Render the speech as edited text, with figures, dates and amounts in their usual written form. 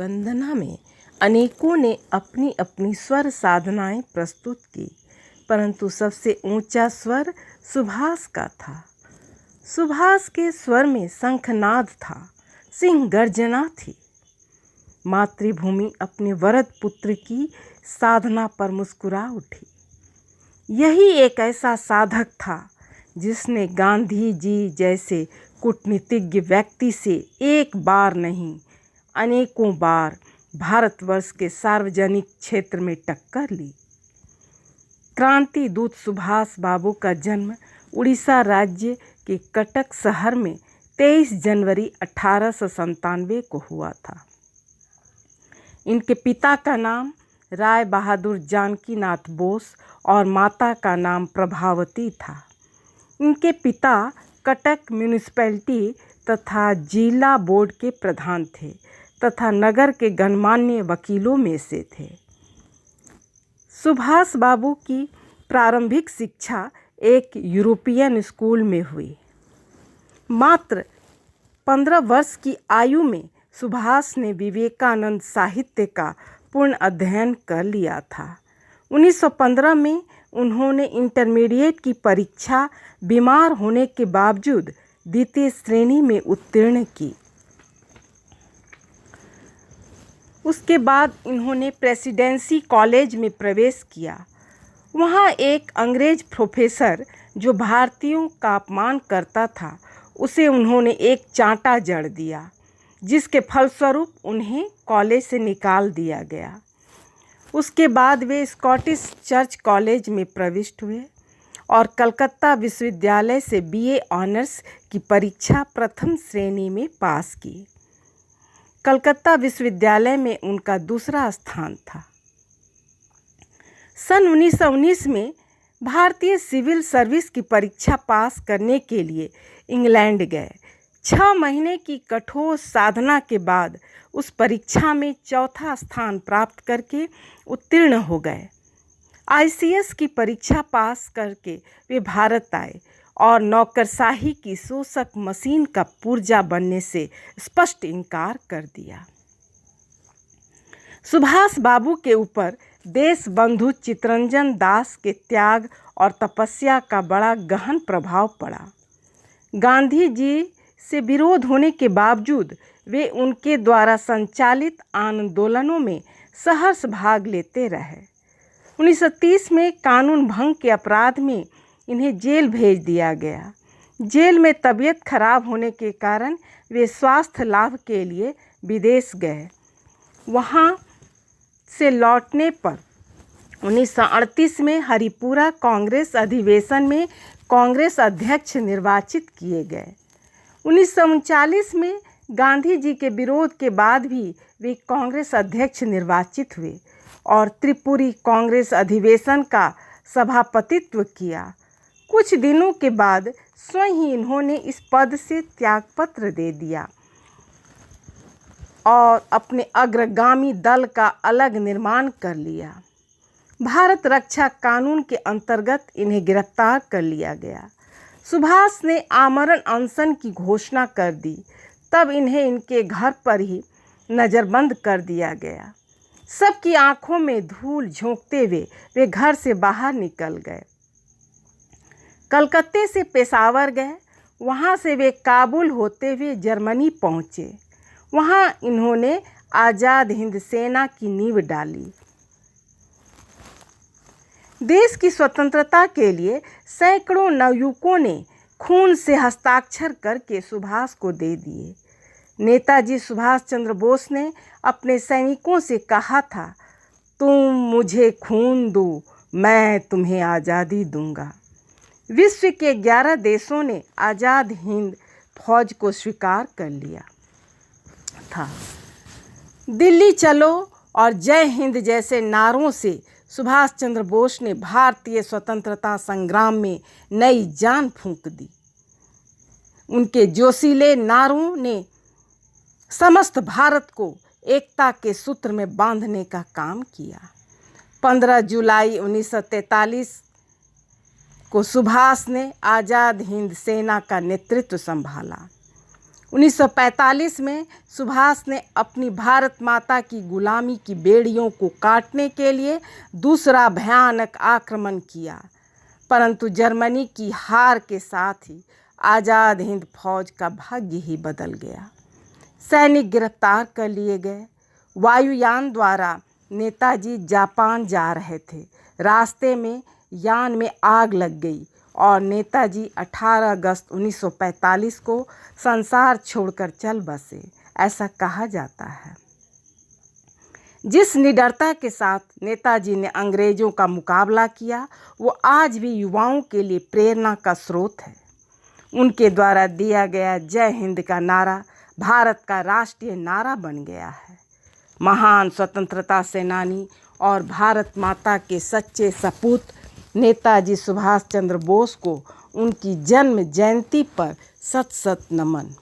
वंदना में अनेकों ने अपनी अपनी स्वर साधनाएं प्रस्तुत की, परंतु सबसे ऊंचा स्वर सुभाष का था। सुभाष के स्वर में शंखनाद था, सिंह गर्जना थी। मातृभूमि अपने वरद पुत्र की साधना पर मुस्कुरा उठी। यही एक ऐसा साधक था जिसने गांधी जी जैसे कूटनीतिज्ञ व्यक्ति से एक बार नहीं अनेकों बार भारतवर्ष के सार्वजनिक क्षेत्र में टक्कर ली। क्रांति दूत सुभाष बाबू का जन्म उड़ीसा राज्य के कटक शहर में 23 जनवरी 1897 को हुआ था। इनके पिता का नाम राय बहादुर जानकी नाथ बोस और माता का नाम प्रभावती था। इनके पिता कटक म्यूनिसिपैलिटी तथा जिला बोर्ड के प्रधान थे तथा नगर के गणमान्य वकीलों में से थे। सुभाष बाबू की प्रारंभिक शिक्षा एक यूरोपियन स्कूल में हुई। मात्र 15 वर्ष की आयु में सुभाष ने विवेकानंद साहित्य का पूर्ण अध्ययन कर लिया था। 1915 में उन्होंने इंटरमीडिएट की परीक्षा बीमार होने के बावजूद द्वितीय श्रेणी में उत्तीर्ण की। उसके बाद इन्होंने प्रेसिडेंसी कॉलेज में प्रवेश किया। वहाँ एक अंग्रेज प्रोफेसर जो भारतीयों का अपमान करता था, उसे उन्होंने एक चांटा जड़ दिया, जिसके फलस्वरूप उन्हें कॉलेज से निकाल दिया गया। उसके बाद वे स्कॉटिश चर्च कॉलेज में प्रविष्ट हुए और कलकत्ता विश्वविद्यालय से बीए ऑनर्स की परीक्षा प्रथम श्रेणी में पास की। कलकत्ता विश्वविद्यालय में उनका दूसरा स्थान था। सन 1919 में भारतीय सिविल सर्विस की परीक्षा पास करने के लिए इंग्लैंड गए। 6 महीने की कठोर साधना के बाद उस परीक्षा में चौथा स्थान प्राप्त करके उत्तीर्ण हो गए। आईसीएस की परीक्षा पास करके वे भारत आए और नौकरशाही की शोषक मशीन का पुर्जा बनने से स्पष्ट इनकार कर दिया। सुभाष बाबू के ऊपर देश बंधु चित्तरंजन दास के त्याग और तपस्या का बड़ा गहन प्रभाव पड़ा। गांधी जी से विरोध होने के बावजूद वे उनके द्वारा संचालित आंदोलनों में सहर्ष भाग लेते रहे। 1930 में कानून भंग के अपराध में इन्हें जेल भेज दिया गया। जेल में तबीयत खराब होने के कारण वे स्वास्थ्य लाभ के लिए विदेश गए। वहाँ से लौटने पर 1938 में हरिपुरा कांग्रेस अधिवेशन में कांग्रेस अध्यक्ष निर्वाचित किए गए। 1939 में गांधी जी के विरोध के बाद भी वे कांग्रेस अध्यक्ष निर्वाचित हुए और त्रिपुरी कांग्रेस अधिवेशन का सभापतित्व किया। कुछ दिनों के बाद स्वयं ही इन्होंने इस पद से त्यागपत्र दे दिया और अपने अग्रगामी दल का अलग निर्माण कर लिया। भारत रक्षा कानून के अंतर्गत इन्हें गिरफ्तार कर लिया गया। सुभाष ने आमरण अनशन की घोषणा कर दी। तब इन्हें इनके घर पर ही नज़रबंद कर दिया गया। सबकी आंखों में धूल झोंकते हुए वे घर से बाहर निकल गए। कलकत्ते से पेशावर गए। वहाँ से वे काबुल होते हुए जर्मनी पहुँचे। वहाँ इन्होंने आज़ाद हिंद सेना की नींव डाली। देश की स्वतंत्रता के लिए सैकड़ों नवयुवकों ने खून से हस्ताक्षर करके सुभाष को दे दिए। नेताजी सुभाष चंद्र बोस ने अपने सैनिकों से कहा था, तुम मुझे खून दो, मैं तुम्हें आज़ादी दूंगा। विश्व के 11 देशों ने आज़ाद हिंद फौज को स्वीकार कर लिया था। दिल्ली चलो और जय हिंद जैसे नारों से सुभाष चंद्र बोस ने भारतीय स्वतंत्रता संग्राम में नई जान फूंक दी। उनके जोशीले नारों ने समस्त भारत को एकता के सूत्र में बांधने का काम किया। 15 जुलाई 1943 को सुभाष ने आज़ाद हिंद सेना का नेतृत्व संभाला। 1945 में सुभाष ने अपनी भारत माता की गुलामी की बेड़ियों को काटने के लिए दूसरा भयानक आक्रमण किया, परंतु जर्मनी की हार के साथ ही आज़ाद हिंद फौज का भाग्य ही बदल गया। सैनिक गिरफ्तार कर लिए गए। वायुयान द्वारा नेताजी जापान जा रहे थे। रास्ते में यान में आग लग गई और नेताजी 18 अगस्त 1945 को संसार छोड़कर चल बसे, ऐसा कहा जाता है। जिस निडरता के साथ नेताजी ने अंग्रेजों का मुकाबला किया, वो आज भी युवाओं के लिए प्रेरणा का स्रोत है। उनके द्वारा दिया गया जय हिंद का नारा भारत का राष्ट्रीय नारा बन गया है। महान स्वतंत्रता सेनानी और भारत माता के सच्चे सपूत नेताजी सुभाष चंद्र बोस को उनकी जन्म जयंती पर शत शत नमन।